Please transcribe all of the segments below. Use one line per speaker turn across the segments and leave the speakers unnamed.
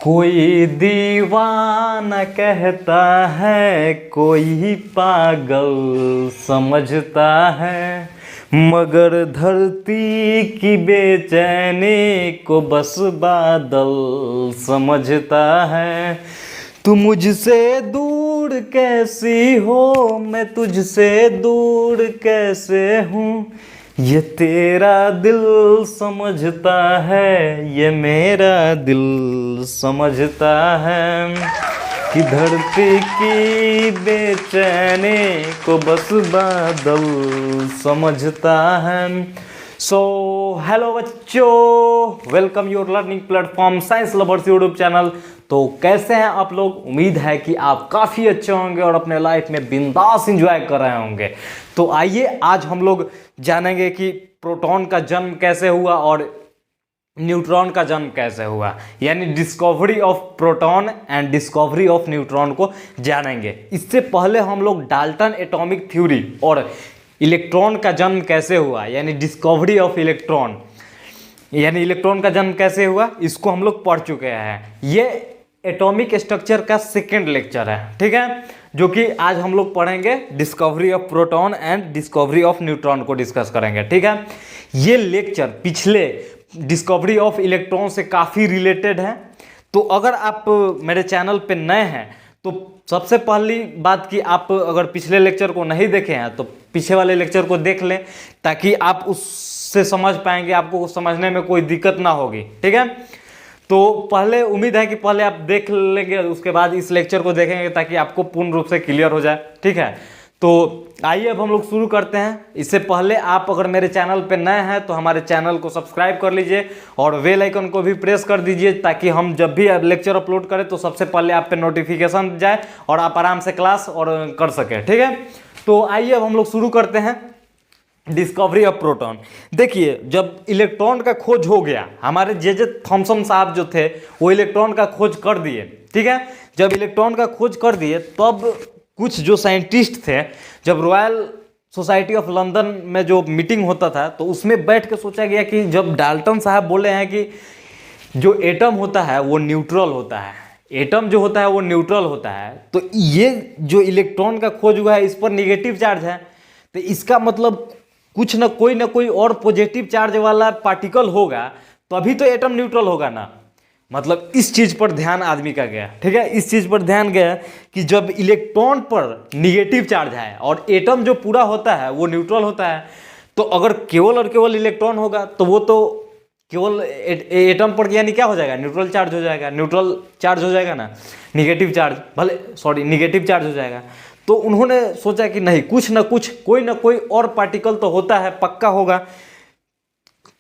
कोई दीवाना कहता है, कोई पागल समझता है, मगर धरती की बेचैनी को बस बादल समझता है। तू मुझसे दूर कैसी हो, मैं तुझसे दूर कैसे हूँ, ये तेरा दिल समझता है, ये मेरा दिल समझता है कि धरती की बेचैनी को बस बादल समझता है। सो हेलो बच्चों, welcome your learning platform science lovers YouTube channel. तो कैसे हैं आप लोग? उम्मीद है कि आप काफ़ी अच्छे होंगे और अपने लाइफ में बिंदास एंजॉय कर रहे होंगे। तो आइए आज हम लोग जानेंगे कि प्रोटॉन का जन्म कैसे हुआ और न्यूट्रॉन का जन्म कैसे हुआ, यानी discovery of proton and discovery of neutron को जानेंगे। इससे पहले हम लोग डाल्टन एटॉमिक थ्योरी और इलेक्ट्रॉन का जन्म कैसे हुआ, यानी डिस्कवरी ऑफ इलेक्ट्रॉन, यानी इलेक्ट्रॉन का जन्म कैसे हुआ, इसको हम लोग पढ़ चुके हैं। ये एटॉमिक स्ट्रक्चर का सेकेंड लेक्चर है, ठीक है, जो कि आज हम लोग पढ़ेंगे discovery of proton and discovery of neutron को डिस्कस करेंगे, ठीक है। ये लेक्चर पिछले डिस्कवरी ऑफ इलेक्ट्रॉन से काफ़ी रिलेटेड है। तो अगर आप मेरे चैनल पे नए हैं तो सबसे पहली बात कि आप अगर पिछले लेक्चर को नहीं देखे हैं तो पीछे वाले लेक्चर को देख लें, ताकि आप उससे समझ पाएंगे, आपको समझने में कोई दिक्कत ना होगी, ठीक है। तो पहले उम्मीद है कि पहले आप देख लेंगे, उसके बाद इस लेक्चर को देखेंगे ताकि आपको पूर्ण रूप से क्लियर हो जाए, ठीक है। तो आइए अब हम लोग शुरू करते हैं। इससे पहले आप अगर मेरे चैनल पे नए हैं तो हमारे चैनल को सब्सक्राइब कर लीजिए और बेल आइकन को भी प्रेस कर दीजिए, ताकि हम जब भी लेक्चर अपलोड करें तो सबसे पहले आप पे नोटिफिकेशन जाए और आप आराम से क्लास और कर सकें, ठीक है। तो आइए अब हम लोग शुरू करते हैं डिस्कवरी ऑफ प्रोटॉन। देखिए, जब इलेक्ट्रॉन का खोज हो गया, हमारे जे थॉमसन साहब जो थे वो इलेक्ट्रॉन का खोज कर दिए, ठीक है। जब इलेक्ट्रॉन का खोज कर दिए तब कुछ जो साइंटिस्ट थे, जब रॉयल सोसाइटी ऑफ लंदन में जो मीटिंग होता था तो उसमें बैठ के सोचा गया कि जब डाल्टन साहब बोले हैं कि जो एटम होता है वो न्यूट्रल होता है, एटम जो होता है वो न्यूट्रल होता है, तो ये जो इलेक्ट्रॉन का खोज हुआ है इस पर निगेटिव चार्ज है, तो इसका मतलब कुछ ना कोई और पॉजिटिव चार्ज वाला पार्टिकल होगा, तभी तो एटम न्यूट्रल होगा ना। मतलब इस चीज़ पर ध्यान आदमी का गया, ठीक है। इस चीज़ पर ध्यान गया कि जब इलेक्ट्रॉन पर निगेटिव चार्ज है और एटम जो पूरा होता है वो न्यूट्रल होता है, तो अगर केवल और केवल इलेक्ट्रॉन होगा तो वो तो केवल एटम पर यानी क्या हो जाएगा, न्यूट्रल चार्ज हो जाएगा, न्यूट्रल चार्ज हो जाएगा ना, निगेटिव चार्ज हो जाएगा। तो उन्होंने सोचा कि नहीं, कुछ ना कुछ कोई ना कोई और पार्टिकल तो होता है, पक्का होगा,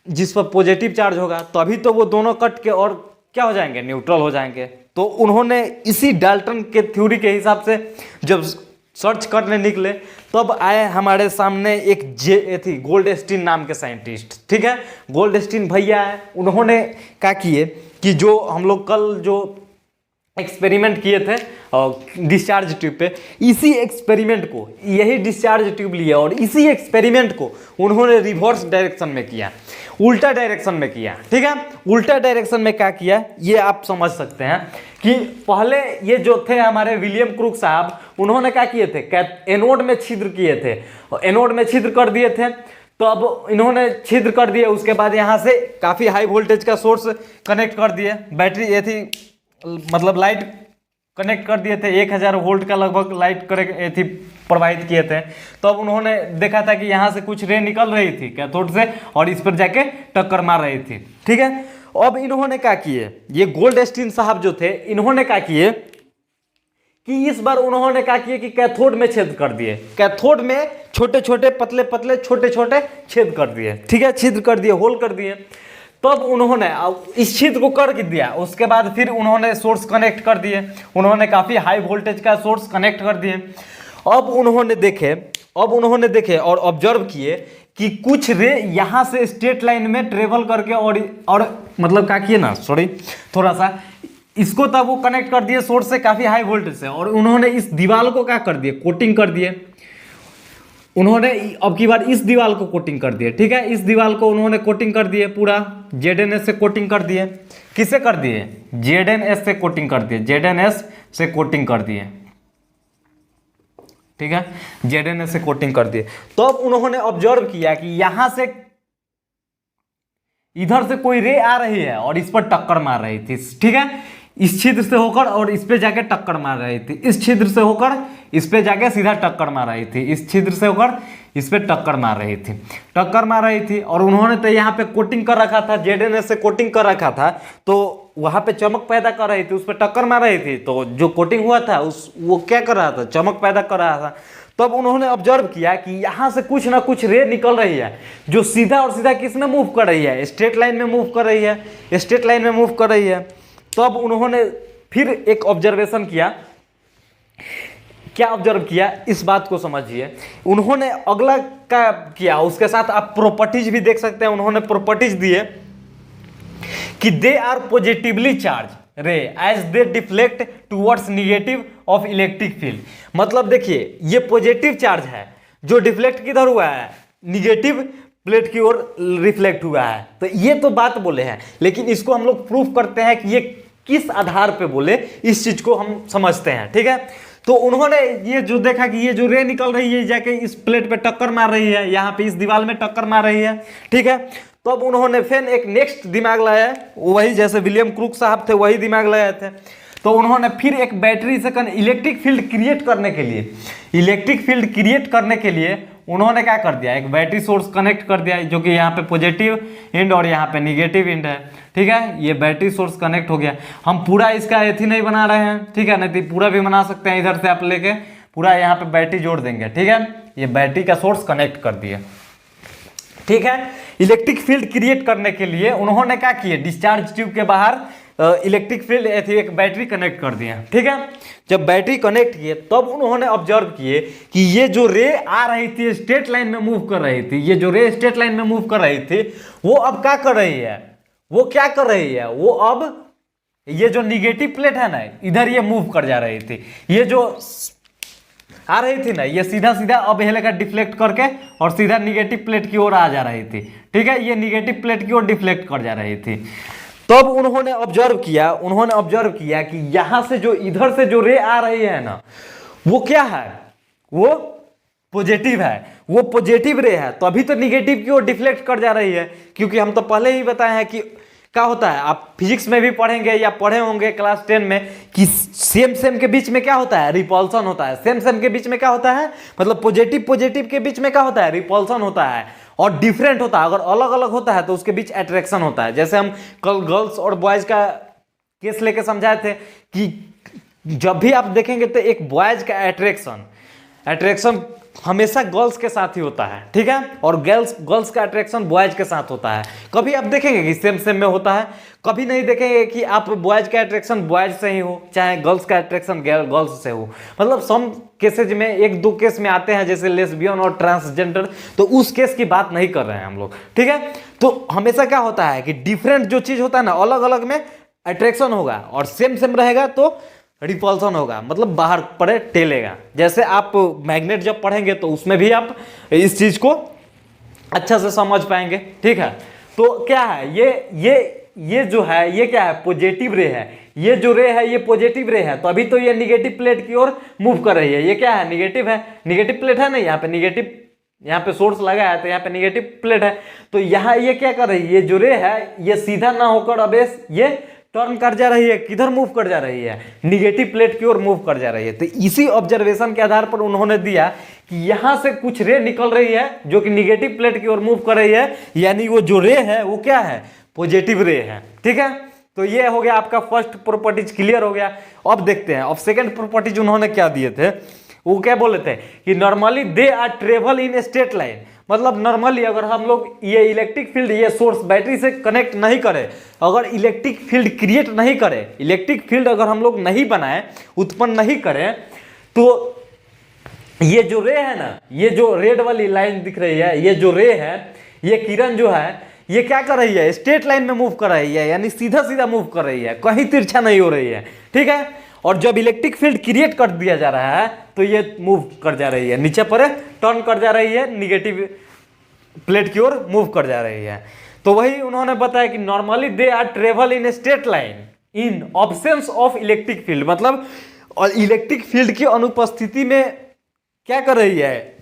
जिस पर पॉजिटिव चार्ज होगा, तो अभी तो वो दोनों कट के और क्या हो जाएंगे, न्यूट्रल हो जाएंगे। तो उन्होंने इसी डाल्टन के थ्योरी के हिसाब से जब सर्च करने निकले तब आए हमारे सामने एक थी गोल्डस्टीन नाम के साइंटिस्ट, ठीक है। गोल्डस्टीन भैया है, उन्होंने क्या किए कि जो हम लोग कल जो एक्सपेरिमेंट किए थे डिस्चार्ज ट्यूब पे, इसी एक्सपेरिमेंट को, यही डिस्चार्ज ट्यूब लिया और इसी एक्सपेरिमेंट को उन्होंने रिवर्स डायरेक्शन में किया, उल्टा डायरेक्शन में किया, ठीक है। उल्टा डायरेक्शन में क्या किया ये आप समझ सकते हैं कि पहले ये जो थे हमारे विलियम क्रूक साहब, उन्होंने क्या किए थे, एनोड में छिद्र किए थे, एनोड में छिद्र कर दिए थे। तो अब इन्होंने छिद्र कर दिए, उसके बाद यहाँ से काफ़ी हाई वोल्टेज का सोर्स कनेक्ट कर दिए, बैटरी ये थी मतलब लाइट कनेक्ट कर दिए थे, 1000 वोल्ट का लगभग लाइट थी प्रवाहित किए थे। तो अब उन्होंने देखा था कि यहाँ से कुछ रे निकल रही थी कैथोड से और इस पर जाके टक्कर मार रही थी, ठीक है। अब इन्होंने क्या किए, ये गोल्डस्टीन साहब जो थे, इन्होंने क्या किए कि इस बार उन्होंने क्या किए कि कैथोड में छेद कर दिए, कैथोड में छोटे छोटे पतले छोटे छोटे छेद कर दिए, ठीक है, छिद्र कर दिए, होल कर दिए। तब उन्होंने इस छिद्र को कर दिया, उसके बाद फिर उन्होंने सोर्स कनेक्ट कर दिए, उन्होंने काफ़ी हाई वोल्टेज का सोर्स कनेक्ट कर दिए। अब उन्होंने देखे और ऑब्जर्व किए कि कुछ रे यहाँ से स्ट्रेट लाइन में ट्रेवल करके और मतलब क्या किए ना, थोड़ा सा इसको तब वो कनेक्ट कर दिए सोर्स से काफ़ी हाई वोल्टेज से, और उन्होंने इस दीवार को क्या कर दिए, कोटिंग कर दिए। उन्होंने अब की बार इस दीवार को कोटिंग कर दिए, ठीक है, इस दीवार को उन्होंने कोटिंग कर दिए, पूरा ZNS से कोटिंग कर दिए, किसे कर दिए, ZNS से कोटिंग कर दिए, ZNS से कोटिंग कर दिए, ठीक है, ZNS से कोटिंग कर दिए। तो अब उन्होंने ऑब्जर्व किया कि यहां से इधर से कोई रे आ रही है और इस पर टक्कर मार रही थी, ठीक है, इस छिद्र से होकर और इस पे जाके टक्कर मार रही थी, इस छिद्र से होकर इस पे जाके सीधा टक्कर मार रही थी, इस छिद्र से होकर इस पे टक्कर मार रही थी, टक्कर मार रही थी। और उन्होंने तो यहाँ पे कोटिंग कर रखा था, ZNS से कोटिंग कर रखा था, तो वहां पे चमक पैदा कर रही थी, उस पर टक्कर मार रही थी, तो जो कोटिंग हुआ था वो क्या कर रहा था, चमक पैदा कर रहा था। तब उन्होंने ऑब्जर्व किया कि यहां से कुछ ना कुछ रे निकल रही है जो सीधा और सीधा किस में मूव कर रही है, स्ट्रेट लाइन में मूव कर रही है, स्ट्रेट लाइन में मूव कर रही है। तब उन्होंने फिर एक ऑब्जर्वेशन किया, क्या ऑब्जर्व किया, इस बात को समझिए। उन्होंने अगला क्या किया, उसके साथ आप प्रॉपर्टीज भी देख सकते हैं, उन्होंने प्रॉपर्टीज दिए कि they are positively charge ray as they deflect towards negative of electric field. मतलब देखिए ये पॉजिटिव चार्ज है जो डिफ्लेक्ट किधर हुआ है, निगेटिव प्लेट की ओर रिफ्लेक्ट हुआ है। तो ये तो बात बोले हैं, लेकिन इसको हम लोग प्रूफ करते हैं कि ये किस आधार पे बोले, इस चीज को हम समझते हैं, ठीक है। तो उन्होंने ये जो देखा कि ये जो रे निकल रही है जाके इस प्लेट पे टक्कर मार रही है, यहाँ पे इस दीवार में टक्कर मार रही है, ठीक है। तो अब उन्होंने फिर एक नेक्स्ट दिमाग लाया, वही जैसे विलियम क्रूक साहब थे वही दिमाग लाए थे। तो उन्होंने फिर एक बैटरी से इलेक्ट्रिक फील्ड क्रिएट करने के लिए, इलेक्ट्रिक फील्ड क्रिएट करने के लिए उन्होंने क्या कर दिया, एक बैटरी सोर्स कनेक्ट कर दिया, जो कि यहाँ पे पॉजिटिव एंड और यहाँ पे निगेटिव एंड है, ठीक है। ये बैटरी सोर्स कनेक्ट हो गया। हम पूरा इसका एथी नहीं बना रहे हैं, ठीक है, नहीं तो पूरा भी बना सकते हैं, इधर से आप लेके पूरा यहाँ पे बैटरी जोड़ देंगे, ठीक है। ये बैटरी का सोर्स कनेक्ट कर दिया, ठीक है। इलेक्ट्रिक फील्ड क्रिएट करने के लिए उन्होंने क्या किया, डिस्चार्ज ट्यूब के बाहर इलेक्ट्रिक फील्ड एक बैटरी कनेक्ट कर दिया, ठीक है। जब बैटरी कनेक्ट किए तब उन्होंने ऑब्जर्व किए कि ये जो रे आ रही थी स्ट्रेट लाइन में मूव कर रही थी, ये जो रे स्ट्रेट लाइन में मूव कर रही थी वो अब क्या कर रही है, वो क्या कर रही है, वो अब ये जो निगेटिव प्लेट है ना इधर ये मूव कर जा रही थी, ये जो आ रही थी ना ये सीधा सीधा अब हेलेगा डिफ्लेक्ट करके और सीधा निगेटिव प्लेट की ओर आ जा रही थी, ठीक है। ये निगेटिव प्लेट की ओर डिफ्लेक्ट कर जा रही थी। तब उन्होंने ऑब्जर्व किया कि यहां से जो इधर से जो रे आ रही है ना वो क्या है, वो पॉजिटिव है, वो पॉजिटिव रे है, तो अभी तो निगेटिव की ओर डिफ्लेक्ट कर जा रही है, क्योंकि हम तो पहले ही बताए हैं कि क्या होता है, आप फिजिक्स में भी पढ़ेंगे या पढ़े होंगे क्लास 10 में कि सेम के बीच में क्या होता है, रिपल्सन होता है। सेम के बीच में क्या होता है, मतलब पॉजिटिव के बीच में क्या होता है, रिपल्सन होता है। और डिफरेंट होता है, अगर अलग अलग होता है तो उसके बीच अट्रैक्शन होता है। जैसे हम कल गर्ल्स और बॉयज का केस लेके समझाए थे कि जब भी आप देखेंगे तो एक बॉयज का अट्रैक्शन हमेशा गर्ल्स के साथ ही होता है, ठीक है, और गर्ल्स का अट्रैक्शन बॉयज के साथ होता है। कभी आप देखेंगे कि सेम में होता है, कभी नहीं देखेंगे कि आप बॉयज का अट्रैक्शन बॉयज से ही हो, चाहे गर्ल्स का अट्रैक्शन गर्ल्स से हो। मतलब सम केसेज में एक दो केस में आते हैं जैसे लेस्बियन और ट्रांसजेंडर, तो उस केस की बात नहीं कर रहे हैं हम लोग, ठीक है। तो हमेशा क्या होता है कि डिफरेंट जो चीज होता है ना अलग अलग में अट्रैक्शन होगा और सेम रहेगा तो रिपल्सन होगा, मतलब बाहर पड़े टेलेगा। जैसे आप मैग्नेट जब पढ़ेंगे तो उसमें भी आप इस चीज को अच्छा से समझ पाएंगे, ठीक है। तो क्या है ये जो है ये क्या है, पॉजिटिव रे है, ये जो रे है ये पॉजिटिव रे है, तो अभी तो ये निगेटिव प्लेट की ओर मूव कर रही है। ये क्या है, निगेटिव है, निगेटिव प्लेट है ना, यहाँ पे निगेटिव, यहाँ पे सोर्स लगा है तो यहाँ पे निगेटिव प्लेट है। तो यहाँ ये क्या कर रही है, ये जो रे है ये सीधा ना होकर अब ये टर्न कर जा रही है, किधर मूव कर जा रही है, निगेटिव प्लेट की ओर मूव कर जा रही है। तो इसी ऑब्जर्वेशन के आधार पर उन्होंने दिया कि यहां से कुछ रे निकल रही है जो कि निगेटिव प्लेट की ओर मूव कर रही है, यानी वो जो रे है वो क्या है, पॉजिटिव रे है, ठीक है। तो ये हो गया आपका फर्स्ट प्रॉपर्टीज क्लियर हो गया। अब देखते हैं अब सेकंड प्रॉपर्टीज उन्होंने क्या दिए थे, वो क्या बोले थे कि normally they are travel in straight line. मतलब नॉर्मली अगर हम लोग ये इलेक्ट्रिक फील्ड ये सोर्स बैटरी से कनेक्ट नहीं करें, अगर इलेक्ट्रिक फील्ड क्रिएट नहीं करें, इलेक्ट्रिक फील्ड अगर हम लोग नहीं बनाए, उत्पन्न नहीं करें, तो ये जो रे है ना, ये जो रेड वाली लाइन दिख रही है, ये जो रे है, ये किरण जो है ये क्या कर रही है, स्ट्रेट लाइन में मूव कर रही है, यानी सीधा सीधा मूव कर रही है, कहीं तिरछा नहीं हो रही है, ठीक है। और जब इलेक्ट्रिक फील्ड क्रिएट कर दिया जा रहा है तो ये मूव कर जा रही है, नीचे पर टर्न कर जा रही है, निगेटिव प्लेट की ओर मूव कर जा रही है। तो वही उन्होंने बताया कि normally they are travel in straight line in absence of electric field, मतलब और इलेक्ट्रिक फील्ड की अनुपस्थिति में क्या कर रही है,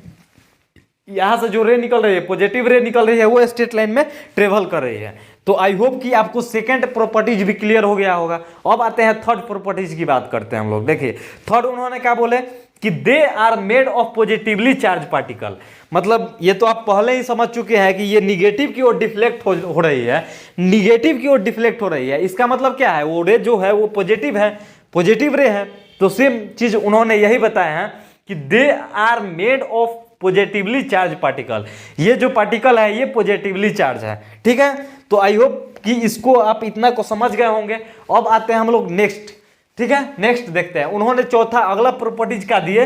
यहां से जो रे निकल रही है, पॉजिटिव रे निकल रही है, वो स्ट्रेट लाइन में ट्रेवल कर रही है। तो आई होप कि आपको सेकंड प्रॉपर्टीज भी क्लियर हो गया होगा। अब आते हैं थर्ड प्रॉपर्टीज की बात करते हैं हम लोग। देखिए थर्ड उन्होंने क्या बोले कि they are made of positively charge particle, मतलब ये तो आप पहले ही समझ चुके हैं कि ये निगेटिव की ओर डिफ्लेक्ट हो रही है, निगेटिव की ओर डिफ्लेक्ट हो रही है। इसका मतलब क्या है, वो रे जो है वो पॉजिटिव है, पॉजिटिव रे है। तो सेम चीज उन्होंने यही बताया है कि they are made of positively charge particle, ये जो पार्टिकल है ये पॉजिटिवली चार्ज है, ठीक है। तो आई होप कि इसको आप इतना को समझ गए होंगे। अब आते हैं हम लोग नेक्स्ट, ठीक है, नेक्स्ट देखते हैं। उन्होंने चौथा अगला प्रॉपर्टीज का दिए,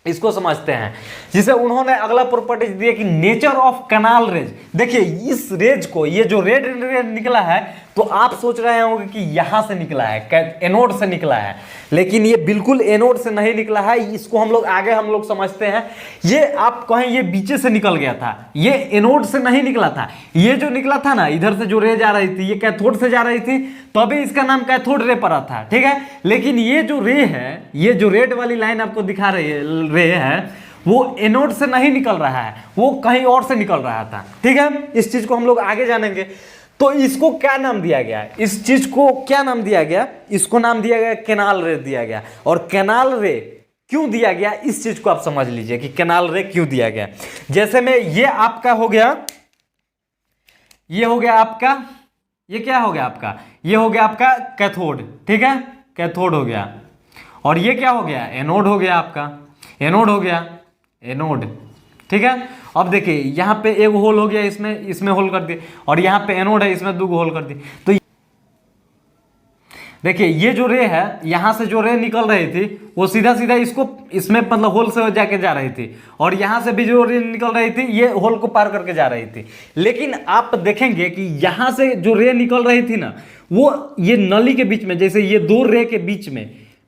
इसको समझते हैं। जिसे उन्होंने अगला प्रॉपर्टीज दिया कि नेचर ऑफ कैनाल रेज। देखिए इस रेज को, ये जो रेड रेड निकला है, तो आप सोच रहे होंगे कि यहां से निकला है, एनोड से निकला है, लेकिन ये बिल्कुल एनोड से नहीं निकला है। इसको हम लोग आगे हम लोग समझते हैं। ये आप कहें ये बीचे से निकल गया था, ये एनोड से नहीं निकला था। ये जो निकला था ना, इधर से जो रे जा रही थी, ये कैथोड से जा रही थी, तभी इसका नाम कैथोड रे पड़ा था, ठीक है। लेकिन ये जो रे है, ये जो रेड वाली लाइन आपको दिखा रही है रे है, वो एनोड से नहीं निकल रहा है, वो कहीं और से निकल रहा था, ठीक है। इस चीज को हम लोग आगे जानेंगे। तो इसको क्या नाम दिया गया, इस चीज को क्या नाम दिया गया, इसको नाम दिया गया कैनाल रे दिया गया। और कैनाल रे क्यों दिया गया, इस चीज को आप समझ लीजिए कि कैनाल रे क्यों दिया गया। जैसे में ये आपका हो गया, ये हो गया आपका, ये क्या हो गया आपका, ये हो गया आपका कैथोड, ठीक है, कैथोड हो गया। और ये क्या हो गया, एनोड हो गया आपका, एनोड हो गया, एनोड, ठीक है। अब देखिए यहाँ पे एक होल हो गया, इसमें होल कर दिए, और यहाँ पे एनोड है, इसमें दो होल कर दिए। तो देखिए ये जो रे है, यहाँ से जो रे निकल रही थी वो सीधा सीधा इसको, इसमें मतलब होल से जाके जा रही थी, और यहाँ से भी जो रे निकल रही थी ये होल को पार करके जा रही थी। लेकिन आप देखेंगे कि यहाँ से जो रे निकल रही थी ना, वो ये नली के बीच में, जैसे ये दो रे के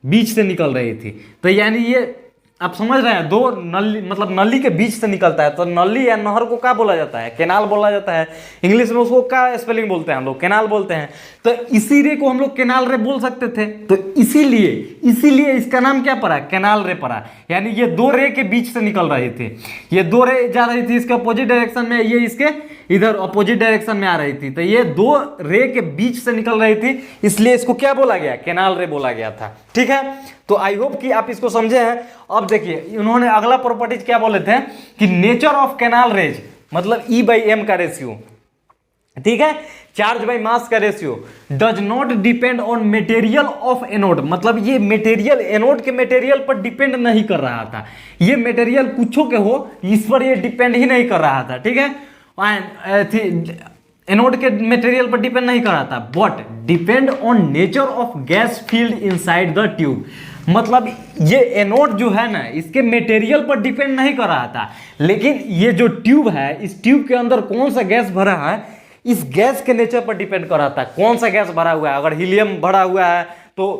बीच से निकल रही थी। तो यानी ये आप समझ रहे हैं, दो नली, मतलब नली के बीच से निकलता है। तो नली या नहर को क्या बोला जाता है, कैनाल बोला जाता है। इंग्लिश में उसको क्या स्पेलिंग बोलते हैं हम लोग, कैनाल बोलते हैं। तो इसी रे को हम लोग कैनाल रे बोल सकते थे। तो इसीलिए इसका नाम क्या पड़ा, कैनाल रे पड़ा। यानी ये दो रे के बीच से निकल रही थी, ये दो रे जा रही थी इसके अपोजिट डायरेक्शन में, ये इसके इधर अपोजिट डायरेक्शन में आ रही थी। तो ये दो रे के बीच से निकल रही थी, इसलिए इसको क्या बोला गया, कैनाल रे बोला गया था, ठीक है। तो आई होप कि आप इसको समझे हैं। अब देखिए उन्होंने अगला प्रॉपर्टीज क्या बोले थे कि नेचर ऑफ कैनाल रेज, मतलब E/m का रेशियो, ठीक है, चार्ज बाई मास का ratio does not depend on material of anode. मतलब ये मटेरियल, एनोड के मटेरियल पर डिपेंड नहीं कर रहा था। ये मटेरियल कुछो के हो, इस पर ये डिपेंड ही नहीं कर रहा था, ठीक है। एनोड के मटेरियल पर डिपेंड नहीं कर रहा था, but depend on nature of gas field inside the tube. मतलब ये एनोड जो है ना, इसके मटेरियल पर डिपेंड नहीं कर रहा था, लेकिन ये जो ट्यूब है, इस ट्यूब के अंदर कौन सा गैस भरा है, इस गैस के नेचर पर डिपेंड कर रहा था। कौन सा गैस भरा हुआ है, अगर हीलियम भरा हुआ है तो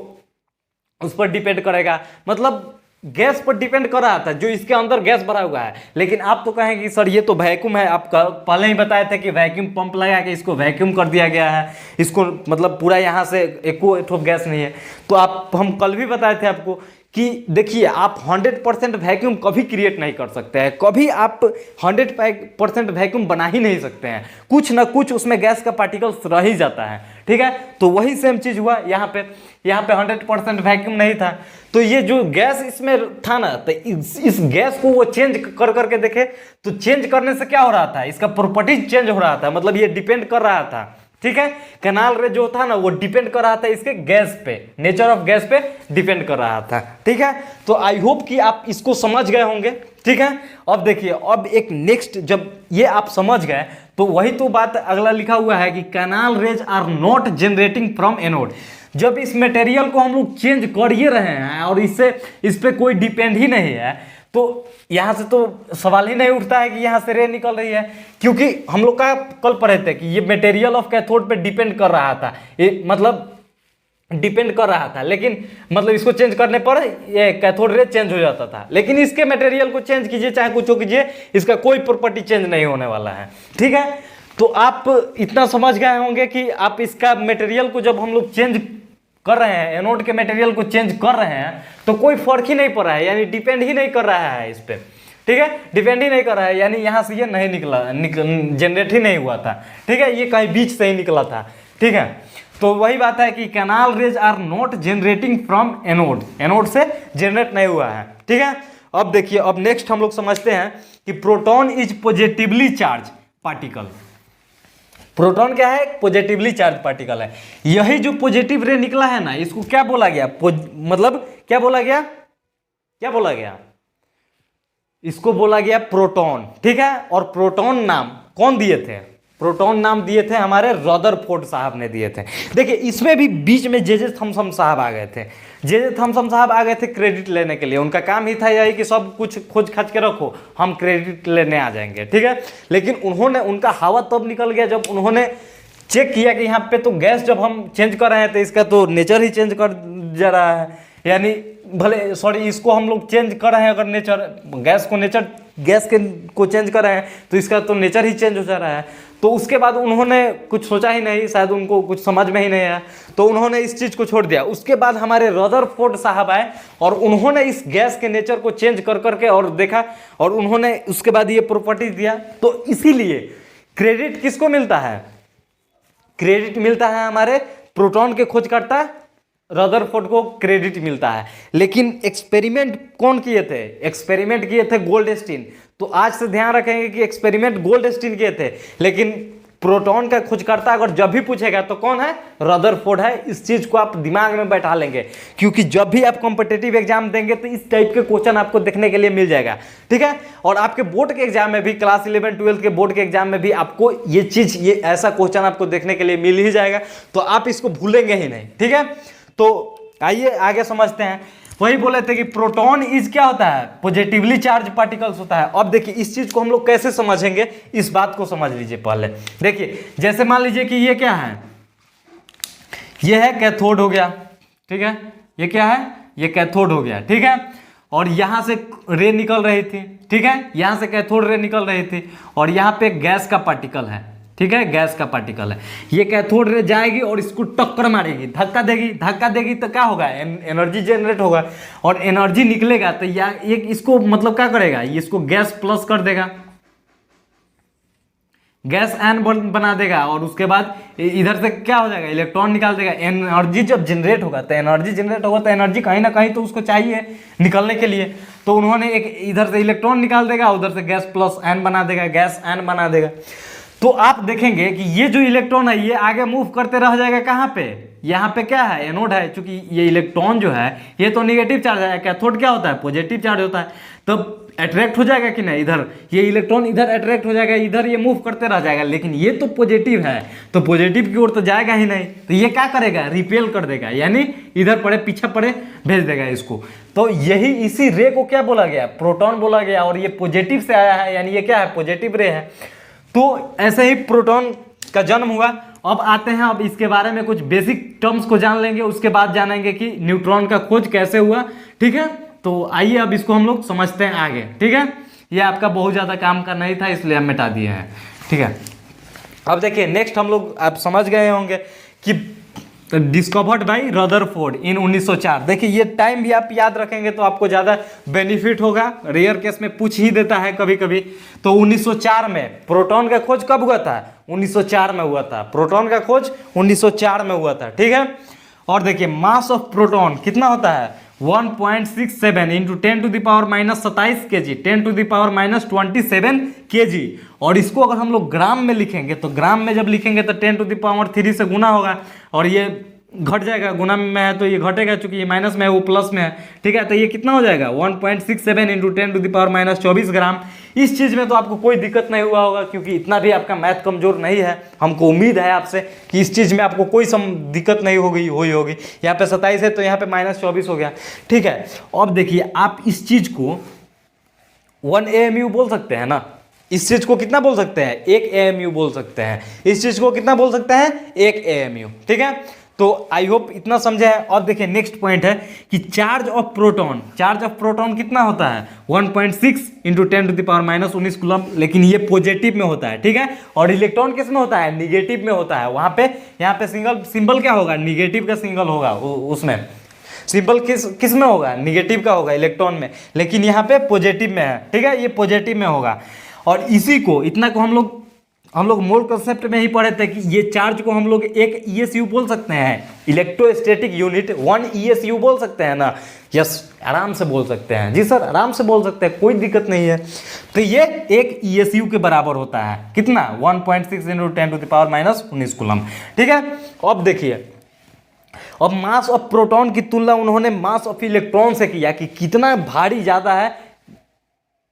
उस पर डिपेंड करेगा, मतलब गैस पर डिपेंड कर रहा था, जो इसके अंदर गैस भरा हुआ है। लेकिन आप तो कहेंगे सर ये तो वैक्यूम है, आप पहले ही बताए थे कि वैक्यूम पंप लगा के इसको वैक्यूम कर दिया गया है, इसको मतलब पूरा यहाँ से एको गैस नहीं है। तो हम कल भी बताए थे आपको कि देखिए आप 100% वैक्यूम कभी क्रिएट नहीं कर सकते हैं, कभी आप 100% वैक्यूम बना ही नहीं सकते हैं, कुछ ना कुछ उसमें गैस का पार्टिकल्स रह ही जाता है, ठीक है। तो वही सेम चीज हुआ यहाँ पे 100% वैक्यूम नहीं था। तो ये जो गैस इसमें था ना, तो इस गैस को वो चेंज कर करके देखे, तो चेंज करने से क्या हो रहा था, इसका प्रॉपर्टीज चेंज हो रहा था, मतलब ये डिपेंड कर रहा था, ठीक है। कैनाल रे जो था ना, वो डिपेंड कर रहा था इसके गैस पे, नेचर ऑफ गैस पे डिपेंड कर रहा था, ठीक है। तो आई होप कि आप इसको समझ गए होंगे, ठीक है। अब देखिए, अब एक नेक्स्ट, जब ये आप समझ गए तो वही तो बात अगला लिखा हुआ है कि canal rays are not generating from anode. जब इस मटेरियल को हम लोग चेंज कर ही रहे हैं और इस पे कोई डिपेंड ही नहीं है, तो यहाँ से तो सवाल ही नहीं उठता है कि यहाँ से रे निकल रही है, क्योंकि हम लोग का कल पढ़े थे कि ये मटेरियल ऑफ कैथोड पे डिपेंड कर रहा था, ये मतलब डिपेंड कर रहा था, लेकिन मतलब इसको चेंज करने पर ये कैथोड रे चेंज हो जाता था। लेकिन इसके मटेरियल को चेंज कीजिए, चाहे कुछ हो कीजिए, इसका कोई प्रॉपर्टी चेंज नहीं होने वाला है, ठीक है। तो आप इतना समझ गए होंगे कि आप इसका मटेरियल को जब हम लोग चेंज कर रहे हैं, एनोड के मटेरियल को चेंज कर रहे हैं, तो कोई फर्क ही नहीं पड़ रहा है, यानी डिपेंड ही नहीं कर रहा है इस पर, ठीक है, डिपेंड ही नहीं कर रहा है, यानी यहाँ से ये नहीं जनरेट ही नहीं हुआ था, ठीक है, ये कहीं बीच से ही निकला था, ठीक है। तो वही बात है कि canal rays are not generating from anode, anode से जनरेट नहीं हुआ है, ठीक है। अब देखिए, अब नेक्स्ट हम लोग समझते हैं कि proton is positively charge particle. Proton क्या है? पॉजिटिवली चार्ज पार्टिकल है। यही जो पॉजिटिव रे निकला है ना, इसको क्या बोला गया? मतलब क्या बोला गया? क्या बोला गया? इसको बोला गया प्रोटॉन, ठीक है। और प्रोटॉन नाम कौन दिए थे? प्रोटॉन नाम दिए थे हमारे रदरफोर्ड साहब ने दिए थे। देखिए इसमें भी बीच में जे थॉमसन साहब आ गए थे। जे थॉमसन साहब आ गए थे क्रेडिट लेने के लिए, उनका काम ही था यही कि सब कुछ खोज खाज के रखो, हम क्रेडिट लेने आ जाएंगे, ठीक है। लेकिन उन्होंने, उनका हवा तब निकल गया जब उन्होंने चेक किया कि यहाँ पे तो गैस जब हम चेंज कर रहे हैं तो इसका तो नेचर ही चेंज कर जा रहा है, यानी भले सॉरी इसको हम लोग चेंज कर रहे हैं, अगर नेचर गैस को नेचर गैस के को चेंज कर रहे हैं तो इसका तो नेचर ही चेंज हो जा रहा है। तो उसके बाद उन्होंने कुछ सोचा ही नहीं, शायद उनको कुछ समझ में ही नहीं आया, तो उन्होंने इस चीज़ को छोड़ दिया। उसके बाद हमारे रदरफोर्ड साहब आए और उन्होंने इस गैस के नेचर को चेंज कर करके और देखा, और उन्होंने उसके बाद ये प्रॉपर्टी दिया। तो इसीलिए क्रेडिट किसको मिलता है? क्रेडिट मिलता है हमारे प्रोटॉन के खोजकर्ता रदरफोर्ड को क्रेडिट मिलता है। लेकिन एक्सपेरिमेंट कौन किए थे? एक्सपेरिमेंट किए थे गोल्डस्टीन। तो आज से ध्यान रखेंगे कि एक्सपेरिमेंट गोल्डस्टीन किए थे, लेकिन प्रोटॉन का खोजकर्ता अगर जब भी पूछेगा तो कौन है? रदरफोर्ड है। इस चीज को आप दिमाग में बैठा लेंगे, क्योंकि जब भी आप कॉम्पिटिटिव एग्जाम देंगे तो इस टाइप के क्वेश्चन आपको देखने के लिए मिल जाएगा, ठीक है। और आपके बोर्ड के एग्जाम में भी, क्लास 11 12 के बोर्ड के एग्जाम में भी आपको ये चीज, ये ऐसा क्वेश्चन आपको देखने के लिए मिल ही जाएगा, तो आप इसको भूलेंगे ही नहीं, ठीक है। तो आइए आगे समझते हैं। वही बोले थे कि प्रोटॉन इज क्या होता है? पॉजिटिवली चार्ज पार्टिकल्स होता है। अब देखिए इस चीज को हम लोग कैसे समझेंगे, इस बात को समझ लीजिए पहले। देखिए जैसे मान लीजिए कि ये क्या है? ये है कैथोड हो गया, ठीक है। ये क्या है? ये कैथोड हो गया, ठीक है। और यहां से रे निकल रही थी, ठीक है, यहां से कैथोड रे निकल रही थी, और यहां पे गैस का पार्टिकल है, ठीक है, गैस का पार्टिकल है। ये कैथोड रे जाएगी और इसको टक्कर मारेगी, धक्का देगी, धक्का देगी तो क्या होगा? एनर्जी जनरेट होगा, और एनर्जी निकलेगा तो ये इसको मतलब क्या करेगा? ये इसको गैस प्लस कर देगा, गैस एन बना देगा, और उसके बाद इधर से क्या हो जाएगा? इलेक्ट्रॉन निकाल देगा। एनर्जी जब जनरेट होगा तो एनर्जी कहीं ना कहीं तो उसको चाहिए निकलने के लिए, तो उन्होंने एक इधर से इलेक्ट्रॉन निकाल देगा, उधर से गैस प्लस एन बना देगा, गैस एन बना देगा। तो आप देखेंगे कि ये जो इलेक्ट्रॉन है ये आगे मूव करते रह जाएगा। कहाँ पे? यहाँ पे क्या है? एनोड है। चूंकि ये इलेक्ट्रॉन जो है ये तो नेगेटिव चार्ज है, कैथोड क्या होता है? पॉजिटिव चार्ज होता है। तब अट्रैक्ट हो जाएगा कि नहीं? इधर ये इलेक्ट्रॉन इधर अट्रैक्ट हो जाएगा, इधर ये मूव करते रह जाएगा, लेकिन ये तो पॉजिटिव है, तो पॉजिटिव की ओर तो जाएगा ही नहीं, तो ये क्या करेगा? रिपेल कर देगा, यानी इधर पड़े पीछे पड़े भेज देगा इसको। तो यही इसी रे को क्या बोला गया? प्रोटॉन बोला गया। और ये पॉजिटिव से आया है, यानी ये क्या है? पॉजिटिव रे है। तो ऐसे ही प्रोटॉन का जन्म हुआ। अब आते हैं, अब इसके बारे में कुछ बेसिक टर्म्स को जान लेंगे, उसके बाद जानेंगे कि न्यूट्रॉन का खोज कैसे हुआ, ठीक है। तो आइए अब इसको हम लोग समझते हैं आगे, ठीक है। ये आपका बहुत ज़्यादा काम का नहीं था, इसलिए हम मिटा दिए हैं, ठीक है। अब देखिए नेक्स्ट हम लोग, आप समझ गए होंगे कि डिस्कवर्ड बाय रदरफोर्ड इन 1904। देखिए ये टाइम भी आप याद रखेंगे तो आपको ज़्यादा बेनिफिट होगा। रेयर केस में पूछ ही देता है कभी कभी। तो 1904 में प्रोटॉन का खोज कब हुआ था? 1904 में हुआ था। प्रोटॉन का खोज 1904 में हुआ था, ठीक है। और देखिए मास ऑफ प्रोटॉन कितना होता है? 1.67 into 10 to the power minus 27 kg, 10 to the power minus 27 kg। और इसको अगर हम लोग ग्राम में लिखेंगे तो ग्राम में जब लिखेंगे तो 10 टू द पावर 3 से गुना होगा, और ये घट जाएगा, गुना में है तो ये घटेगा, चूंकि ये माइनस में है वो प्लस में है, ठीक है। तो ये कितना हो जाएगा? 1.67 into 10 to the power minus 24 gram. इस चीज़ में तो आपको कोई दिक्कत नहीं हुआ होगा, क्योंकि इतना भी आपका मैथ कमजोर नहीं है। हमको उम्मीद है आपसे कि इस चीज़ में आपको कोई दिक्कत नहीं हुई होगी। यहाँ पे 27 है तो यहाँ पे माइनस 24 हो गया, ठीक है। अब देखिए आप इस चीज़ को 1 AMU बोल सकते हैं ना। इस चीज को कितना बोल सकते हैं? 1 AMU बोल सकते हैं। इस चीज को कितना बोल सकते हैं? 1 AMU, ठीक है। तो आई होप इतना समझे है। और देखिए नेक्स्ट पॉइंट है कि चार्ज ऑफ प्रोटॉन कितना होता है 1.6 इंटू 10⁻⁻19 कूलम, लेकिन ये पॉजिटिव में होता है, ठीक है। और इलेक्ट्रॉन किस में होता है, निगेटिव में होता है। वहां पे यहाँ पे सिंबल क्या होगा, निगेटिव का सिंबल होगा उसमें। सिंबल किस में होगा, निगेटिव का होगा इलेक्ट्रॉन में, लेकिन यहाँ पे पॉजिटिव में है, ठीक है, ये पॉजिटिव में होगा। और इसी को इतना को हम लोग मोल कंसेप्ट में ही पढ़े थे कि ये चार्ज को हम लोग एक ईएसयू बोल सकते हैं, इलेक्ट्रोस्टैटिक यूनिट 1 ईएसयू बोल सकते हैं ना। यस, आराम से बोल सकते हैं जी सर, आराम से बोल सकते हैं, कोई दिक्कत नहीं है। तो ये एक ईएसयू के बराबर होता है, कितना 1.6 इंटू 10⁻⁻19 कूलम, ठीक है। अब देखिए, अब मास ऑफ प्रोटॉन की तुलना उन्होंने मास ऑफ इलेक्ट्रॉन से किया कि कितना भारी ज्यादा है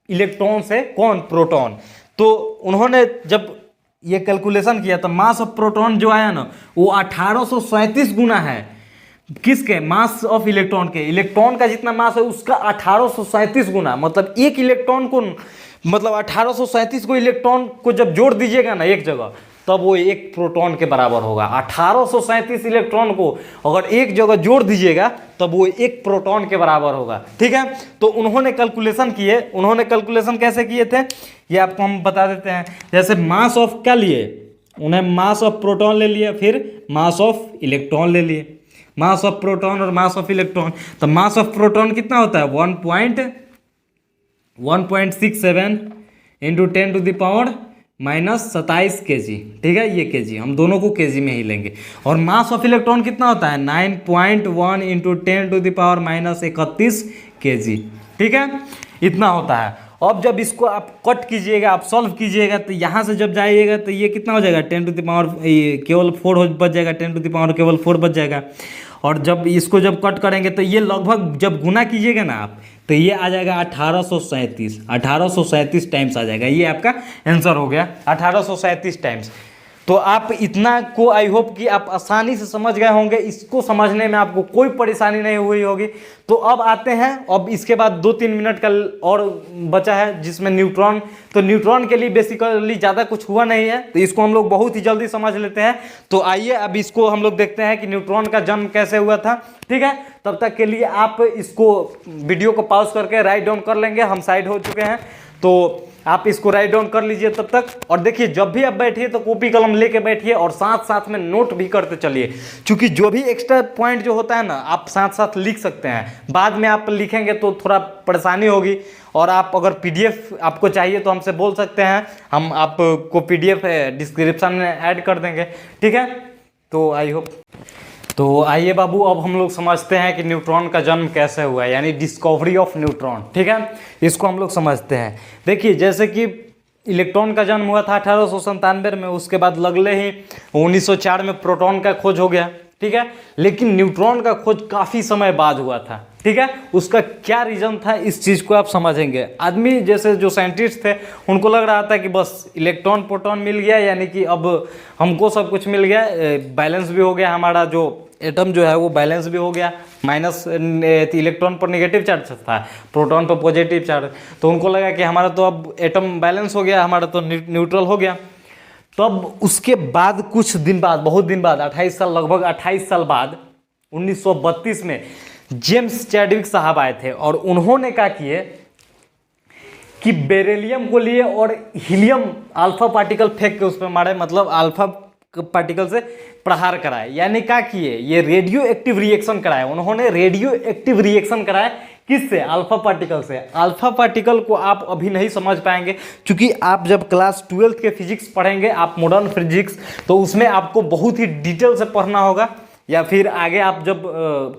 इलेक्ट्रॉन से, कौन, प्रोटॉन। तो उन्होंने जब ये कैलकुलेशन किया तो मास ऑफ प्रोटॉन जो आया ना वो 1837 गुना है किसके, मास ऑफ इलेक्ट्रॉन के। इलेक्ट्रॉन का जितना मास है उसका 1837 गुना, मतलब एक इलेक्ट्रॉन को, मतलब 1837 को इलेक्ट्रॉन को जब जोड़ दीजिएगा ना एक जगह, तब वो एक प्रोटॉन के बराबर होगा। 1837 इलेक्ट्रॉन को अगर एक जगह जोड़ दीजिएगा तब वो एक प्रोटॉन के बराबर होगा, ठीक है। तो उन्होंने कैलकुलेशन किए, उन्होंने कैलकुलेशन कैसे किए थे ये आपको हम बता देते हैं। जैसे मास ऑफ क्या लिए, उन्हें मास ऑफ प्रोटॉन ले लिया, फिर मास ऑफ इलेक्ट्रॉन ले लिए, मास ऑफ प्रोटॉन और मास ऑफ इलेक्ट्रॉन। तो मास ऑफ प्रोटॉन कितना होता है 1.67 इंटू 10⁻⁻27 kg, ठीक है, ये kg, हम दोनों को kg में ही लेंगे। और मास ऑफ इलेक्ट्रॉन कितना होता है 9.1 इंटू 10⁻31 kg, ठीक है, इतना होता है। अब जब इसको आप कट कीजिएगा, आप सॉल्व कीजिएगा, तो यहाँ से जब जाइएगा तो ये कितना हो जाएगा 10⁻, केवल 4 बच जाएगा, 10⁻, केवल 4 बच जाएगा। और जब इसको जब कट करेंगे तो ये लगभग जब गुना कीजिएगा ना आप, तो ये आ जाएगा 1837 टाइम्स आ जाएगा। ये आपका आंसर हो गया 1837 टाइम्स। तो आप इतना को आई होप कि आप आसानी से समझ गए होंगे, इसको समझने में आपको कोई परेशानी नहीं हुई होगी। तो अब आते हैं, अब इसके बाद 2-3 मिनट का और बचा है जिसमें न्यूट्रॉन। तो न्यूट्रॉन के लिए बेसिकली ज़्यादा कुछ हुआ नहीं है, तो इसको हम लोग बहुत ही जल्दी समझ लेते हैं। तो आइए अब इसको हम लोग देखते हैं कि न्यूट्रॉन का जन्म कैसे हुआ था, ठीक है। तब तक के लिए आप इसको वीडियो को पॉज करके राइट डाउन कर लेंगे, हम साइड हो चुके हैं, तो आप इसको राइट डाउन कर लीजिए तब तक। और देखिए जब भी आप बैठिए तो कॉपी कलम लेके बैठिए और साथ साथ में नोट भी करते चलिए, क्योंकि जो भी एक्स्ट्रा पॉइंट जो होता है ना आप साथ साथ लिख सकते हैं। बाद में आप लिखेंगे तो थोड़ा परेशानी होगी। और आप अगर पीडीएफ आपको चाहिए तो हमसे बोल सकते हैं, हम आपको पीडीएफ डिस्क्रिप्शन में ऐड कर देंगे, ठीक है। तो आई होप, तो आइए बाबू अब हम लोग समझते हैं कि न्यूट्रॉन का जन्म कैसे हुआ, यानी डिस्कवरी ऑफ न्यूट्रॉन, ठीक है, इसको हम लोग समझते हैं। देखिए जैसे कि इलेक्ट्रॉन का जन्म हुआ था 1897 में, उसके बाद लगले ही 1904 में प्रोटॉन का खोज हो गया, ठीक है। लेकिन न्यूट्रॉन का खोज काफ़ी समय बाद हुआ था, ठीक है। उसका क्या रीज़न था इस चीज़ को आप समझेंगे। आदमी जैसे जो साइंटिस्ट थे उनको लग रहा था कि बस इलेक्ट्रॉन प्रोटॉन मिल गया, यानी कि अब हमको सब कुछ मिल गया, बैलेंस भी हो गया, हमारा जो एटम जो है वो बैलेंस भी हो गया, माइनस इलेक्ट्रॉन पर नेगेटिव चार्ज था, प्रोटॉन पर पॉजिटिव चार्ज। तो उनको लगा कि हमारा तो अब एटम बैलेंस हो गया, हमारा तो न्यूट्रल हो गया। तब उसके बाद कुछ दिन बाद, बहुत दिन बाद, 28 साल, लगभग 28 साल बाद 1932 में जेम्स चैडविक साहब आए थे और उन्होंने क्या किए कि बेरिलियम को लिए और हीलियम अल्फा पार्टिकल फेंक के उस पर मारे, मतलब अल्फा पार्टिकल से प्रहार कराए, यानी क्या किए, ये रेडियो एक्टिव रिएक्शन कराए। उन्होंने रेडियो एक्टिव रिएक्शन कराए किससे, अल्फा पार्टिकल से। अल्फा पार्टिकल को आप अभी नहीं समझ पाएंगे, क्योंकि आप जब क्लास 12th के फिजिक्स पढ़ेंगे, आप मॉडर्न फिजिक्स, तो उसमें आपको बहुत ही डिटेल से पढ़ना होगा, या फिर आगे आप जब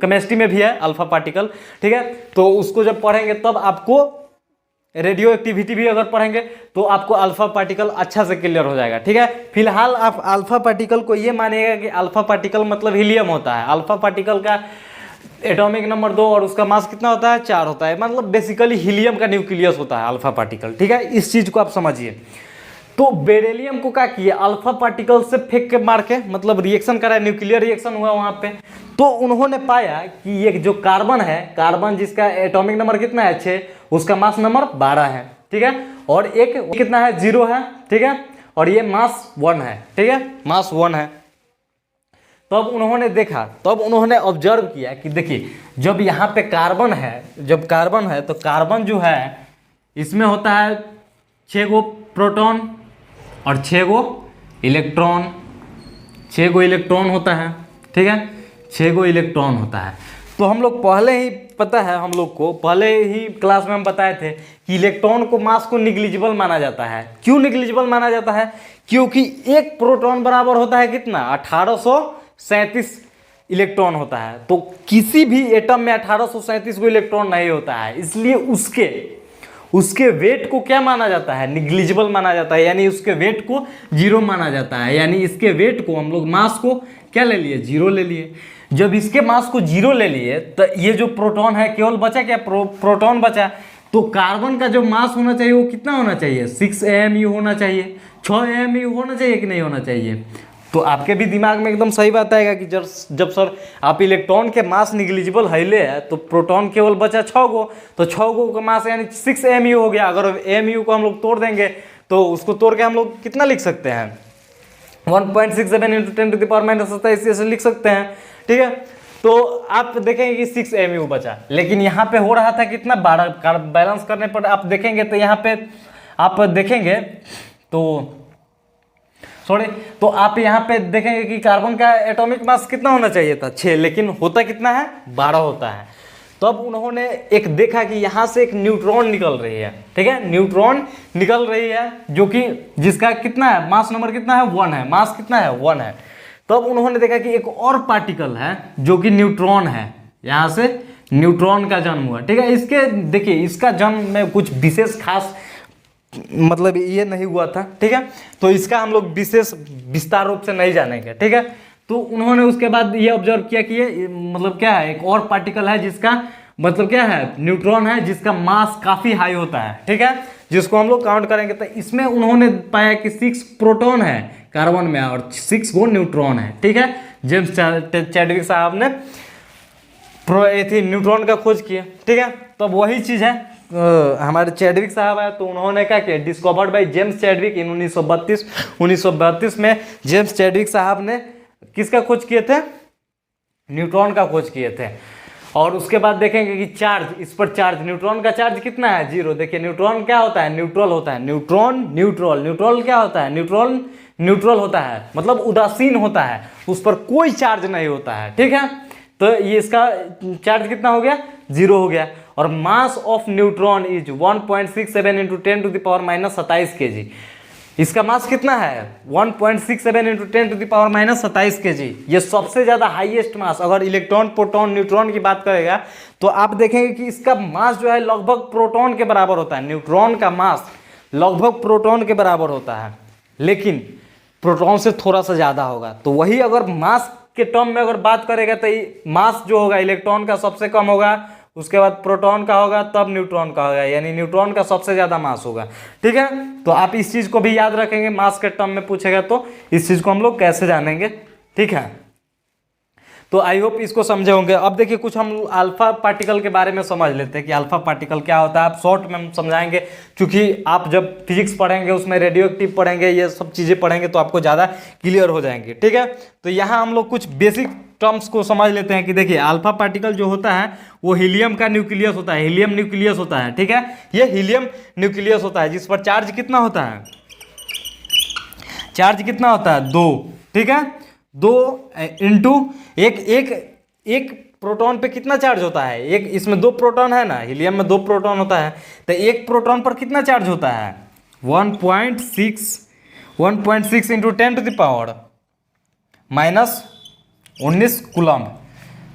केमिस्ट्री में भी है अल्फा पार्टिकल, ठीक है, तो उसको जब पढ़ेंगे तब आपको रेडियो एक्टिविटी भी अगर पढ़ेंगे तो आपको अल्फा पार्टिकल अच्छा से क्लियर हो जाएगा, ठीक है। फिलहाल आप अल्फा पार्टिकल को ये मानिएगा कि अल्फा पार्टिकल मतलब हीलियम होता है। अल्फा पार्टिकल का एटॉमिक नंबर 2 और उसका मास कितना होता है 4 होता है, मतलब बेसिकली हीलियम का न्यूक्लियस होता है अल्फा पार्टिकल, ठीक है। इस चीज़ को आप समझिए। तो बेरिलियम को क्या किया, अल्फा पार्टिकल से फेंक के मार के, मतलब रिएक्शन करा, न्यूक्लियर रिएक्शन हुआ वहाँ पे। तो उन्होंने पाया कि ये जो कार्बन है, कार्बन जिसका एटॉमिक नंबर कितना है 6, उसका मास नंबर 12 है, ठीक है, और एक कितना है 0 है, ठीक है, और ये मास 1 है, ठीक है, मास 1 है। तब उन्होंने देखा, तब उन्होंने ऑब्जर्व किया कि देखिए जब यहाँ पे कार्बन है, जब कार्बन है तो कार्बन जो है इसमें होता है 6 गो प्रोटॉन और 6 गो इलेक्ट्रॉन, 6 गो इलेक्ट्रॉन होता है, ठीक है, 6 गो इलेक्ट्रॉन होता है। तो हम लोग पहले ही पता है, हम लोग को पहले ही क्लास में हम बताए थे कि इलेक्ट्रॉन को मास को निग्लिजिबल माना जाता है। क्यों निग्लिजिबल माना जाता है? क्योंकि एक प्रोटॉन बराबर होता है कितना? 1837 इलेक्ट्रॉन होता है। तो किसी भी एटम में 1837 को इलेक्ट्रॉन नहीं होता है, इसलिए उसके वेट को क्या माना जाता है? निग्लिजिबल माना जाता है, यानी उसके वेट को 0 माना जाता है। यानी इसके वेट को हम लोग मास को क्या ले लिए? 0 ले लिए। जब इसके मास को 0 ले लिए तो ये जो प्रोटॉन है केवल बचा क्या? प्रोटॉन बचा। तो कार्बन का जो मास होना चाहिए वो कितना होना चाहिए? 6 AMU होना चाहिए, 6 AMU होना चाहिए कि नहीं होना चाहिए? तो आपके भी दिमाग में एकदम सही बात आएगा कि जब सर आप इलेक्ट्रॉन के मास निग्लिजिबल हैले है तो प्रोटॉन केवल बचा 6 गो, तो 6 गो का मास यानी 6 AMU हो गया। अगर AMU को हम लोग तोड़ देंगे तो उसको तोड़ के हम लोग कितना लिख सकते हैं? 1.67 × 10⁻⁻27 ऐसे लिख सकते हैं, ठीक है। तो आप देखेंगे कि 6 AMU बचा, लेकिन यहाँ पे हो रहा था कितना? 12। बैलेंस करने पर आप देखेंगे तो यहाँ पे आप देखेंगे तो आप यहाँ पे देखेंगे कि कार्बन का एटॉमिक मास कितना होना चाहिए था? 6, लेकिन होता कितना है? 12 होता है। तब उन्होंने एक देखा कि यहाँ से एक न्यूट्रॉन निकल रही है, ठीक है, न्यूट्रॉन निकल रही है जो कि जिसका कितना है? मास नंबर कितना है? 1 है। मास कितना है? 1 है। तब उन्होंने देखा कि एक और पार्टिकल है जो कि न्यूट्रॉन है, यहाँ से न्यूट्रॉन का जन्म हुआ, ठीक है। इसके देखिए इसका जन्म में कुछ विशेष खास मतलब ये नहीं हुआ था, ठीक है। तो इसका हम लोग विशेष विस्तार रूप से नहीं जानेंगे, ठीक है। तो उन्होंने उसके बाद ये ऑब्जर्व किया कि ये मतलब क्या है? एक और पार्टिकल है जिसका मतलब क्या है? न्यूट्रॉन है, जिसका मास काफ़ी हाई होता है, ठीक है, जिसको हम लोग काउंट करेंगे। तो इसमें उन्होंने पाया कि 6 प्रोटॉन है कार्बन में और 6 गो न्यूट्रॉन है, ठीक है। जेम्स चैडविक साहब ने न्यूट्रॉन का खोज किया, ठीक है। तो वही चीज़ है, हमारे चैडविक साहब है, तो उन्होंने क्या किया? डिस्कवर्ड बाय जेम्स चैडविक इन 1932 में जेम्स चैडविक साहब ने किसका खोज किए थे? न्यूट्रॉन का खोज किए थे। और उसके बाद देखेंगे कि चार्ज, इस पर चार्ज, न्यूट्रॉन का चार्ज कितना है? 0। देखिए न्यूट्रॉन क्या होता है? न्यूट्रल होता है। न्यूट्रल क्या होता है? न्यूट्रल होता है, मतलब उदासीन होता है, उस पर कोई चार्ज नहीं होता है, ठीक है। तो ये इसका चार्ज कितना हो गया? 0 हो गया। और mass of neutron is 1.67 × 10⁻⁻27 kg। इसका मास कितना है? 1.67 × 10⁻⁻27 kg। ये सबसे ज़्यादा हाईएस्ट मास, अगर इलेक्ट्रॉन प्रोटॉन न्यूट्रॉन की बात करेगा तो आप देखेंगे कि इसका मास जो है लगभग प्रोटॉन के बराबर होता है। न्यूट्रॉन का मास लगभग प्रोटॉन के बराबर होता है, लेकिन प्रोटॉन से थोड़ा सा ज़्यादा होगा। तो वही अगर मास के टर्म में अगर बात करेगा तो मास जो होगा इलेक्ट्रॉन का सबसे कम होगा, उसके बाद प्रोटॉन का होगा, तब न्यूट्रॉन का होगा, यानी न्यूट्रॉन का सबसे ज़्यादा मास होगा, ठीक है। तो आप इस चीज़ को भी याद रखेंगे, मास के टर्म में पूछेगा तो इस चीज़ को हम लोग कैसे जानेंगे, ठीक है। तो आई होप इसको समझे होंगे। अब देखिए कुछ हम अल्फा पार्टिकल के बारे में समझ लेते हैं कि अल्फा पार्टिकल क्या होता है। आप शॉर्ट में हम समझाएंगे, क्योंकि आप जब फिजिक्स पढ़ेंगे उसमें रेडियो एक्टिव पढ़ेंगे, ये सब चीज़ें पढ़ेंगे तो आपको ज़्यादा क्लियर हो जाएंगे, ठीक है। तो यहाँ हम लोग कुछ बेसिक टर्म्स को समझ लेते हैं कि देखिए अल्फा पार्टिकल जो होता है वो हीलियम का न्यूक्लियस होता है, हीलियम न्यूक्लियस होता है, ठीक है। ये हीलियम न्यूक्लियस होता है जिस पर चार्ज कितना होता है? चार्ज कितना होता है? 2, ठीक है। 2 इंटू एक प्रोटॉन पे कितना चार्ज होता है? एक, इसमें 2 प्रोटॉन है ना, हीलियम में 2 प्रोटॉन होता है, तो एक प्रोटॉन पर कितना चार्ज होता है? 1.6 × 10⁻⁻19 कूलम्ब,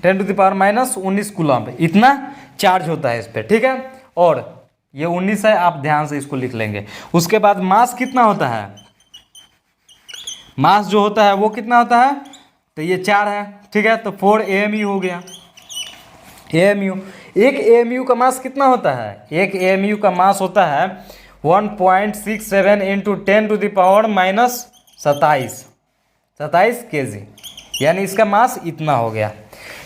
10⁻⁻19 कूलम्ब, इतना चार्ज होता है इस पर, ठीक है। और ये 19 है, आप ध्यान से इसको लिख लेंगे। उसके बाद मास कितना होता है? मास जो होता है वो कितना होता है? तो ये 4 है, ठीक है। तो 4 AMU हो गया। AMU, एक AMU का मास कितना होता है? एक AMU का मास होता है 1.67 × 10⁻⁻27 kg, यानी इसका मास इतना हो गया।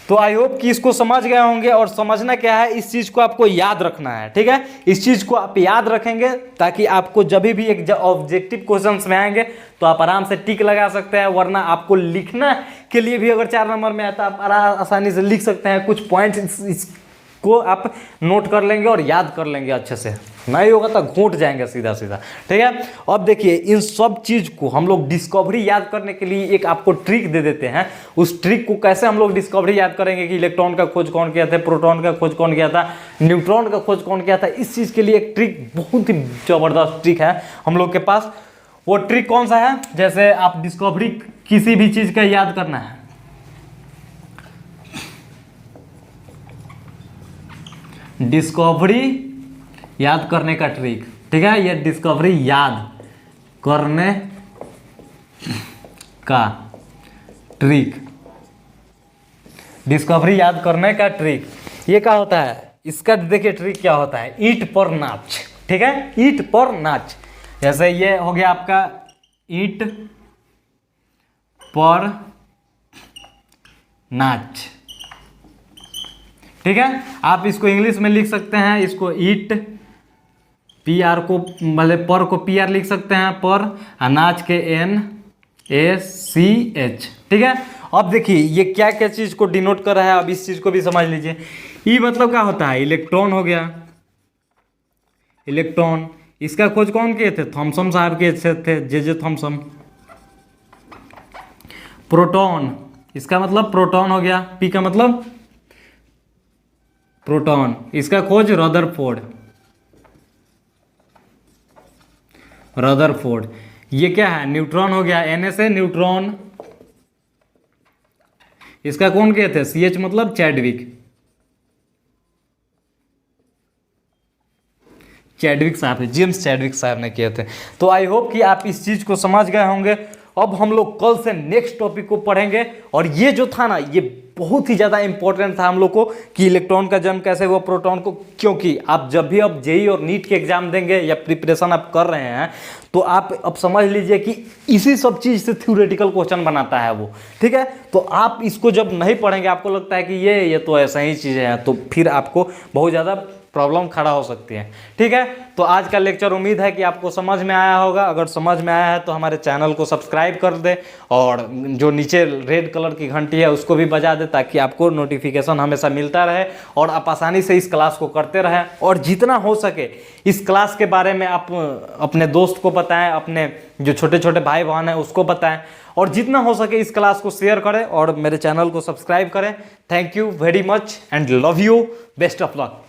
तो तो आई होप कि इसको समझ गए होंगे। और समझना क्या है, इस चीज़ को आपको याद रखना है, ठीक है। इस चीज़ को आप याद रखेंगे ताकि आपको जब भी एक ऑब्जेक्टिव क्वेश्चंस में आएंगे तो आप आराम से टिक लगा सकते हैं। वरना आपको लिखना के लिए भी अगर 4 नंबर में आता है आप आसानी से लिख सकते हैं। कुछ पॉइंट्स को आप नोट कर लेंगे और याद कर लेंगे अच्छे से, नहीं होगा तो घूट जाएंगे सीधा सीधा, ठीक है। अब देखिए इन सब चीज़ को हम लोग डिस्कवरी याद करने के लिए एक आपको ट्रिक दे देते हैं। उस ट्रिक को कैसे हम लोग डिस्कवरी याद करेंगे कि इलेक्ट्रॉन का खोज कौन किया था, प्रोटॉन का खोज कौन किया था, न्यूट्रॉन का खोज कौन किया था, इस चीज़ के लिए एक ट्रिक, बहुत ही ज़बरदस्त ट्रिक है हम लोग के पास। वो ट्रिक कौन सा है, जैसे आप डिस्कवरी किसी भी चीज़ का याद करना है, डिस्कवरी याद करने का ट्रिक, ठीक है। ये डिस्कवरी याद करने का ट्रिक, डिस्कवरी याद करने का ट्रिक, ये क्या होता है, इसका देखिए ट्रिक क्या होता है, ईंट पर नाच, ठीक है। ईंट पर नाच, जैसे ये हो गया आपका ईंट पर नाच, ठीक है। आप इसको इंग्लिश में लिख सकते हैं, इसको ईट PR को मतलब पर को PR लिख सकते हैं, पर अनाज के NACH, ठीक है। अब देखिए ये क्या क्या चीज़ को डिनोट कर रहा है, अब इस चीज़ को भी समझ लीजिए। ई मतलब क्या होता है, इलेक्ट्रॉन हो गया, इलेक्ट्रॉन, इसका खोज कौन किए थे, थॉमसन साहब के थे, जे थॉमसन। प्रोटॉन, इसका मतलब प्रोटॉन हो गया, P का मतलब प्रोटॉन, इसका खोज रदरफोर्ड, रदरफोर्ड। ये क्या है, न्यूट्रॉन हो गया, Na से न्यूट्रॉन, इसका कौन किए थे, CH मतलब चैडविक, चैडविक साहब, जेम्स चैडविक साहब ने किए थे। तो आई होप कि आप इस चीज़ को समझ गए होंगे। अब हम लोग कल से नेक्स्ट टॉपिक को पढ़ेंगे। और ये जो था ना, ये बहुत ही ज़्यादा इंपॉर्टेंट था हम लोग को कि इलेक्ट्रॉन का जन्म कैसे हुआ, प्रोटॉन को, क्योंकि आप जब भी आप जेई और नीट के एग्जाम देंगे या प्रिपरेशन आप कर रहे हैं तो आप अब समझ लीजिए कि इसी सब चीज़ से थ्योरेटिकल क्वेश्चन बनाता है वो, ठीक है। तो आप इसको जब नहीं पढ़ेंगे, आपको लगता है कि ये तो ऐसा ही चीज़ें हैं, तो फिर आपको बहुत ज़्यादा प्रॉब्लम खड़ा हो सकती है, ठीक है। तो आज का लेक्चर उम्मीद है कि आपको समझ में आया होगा। अगर समझ में आया है तो हमारे चैनल को सब्सक्राइब कर दे और जो नीचे रेड कलर की घंटी है उसको भी बजा दे, ताकि आपको नोटिफिकेशन हमेशा मिलता रहे और आप आसानी से इस क्लास को करते रहें। और जितना हो सके इस क्लास के बारे में आप अपने दोस्त को बताएं, अपने जो छोटे छोटे भाई बहन हैं उसको बताएं, और जितना हो सके इस क्लास को शेयर करें और मेरे चैनल को सब्सक्राइब करें। Thank you very much and love you, best of luck.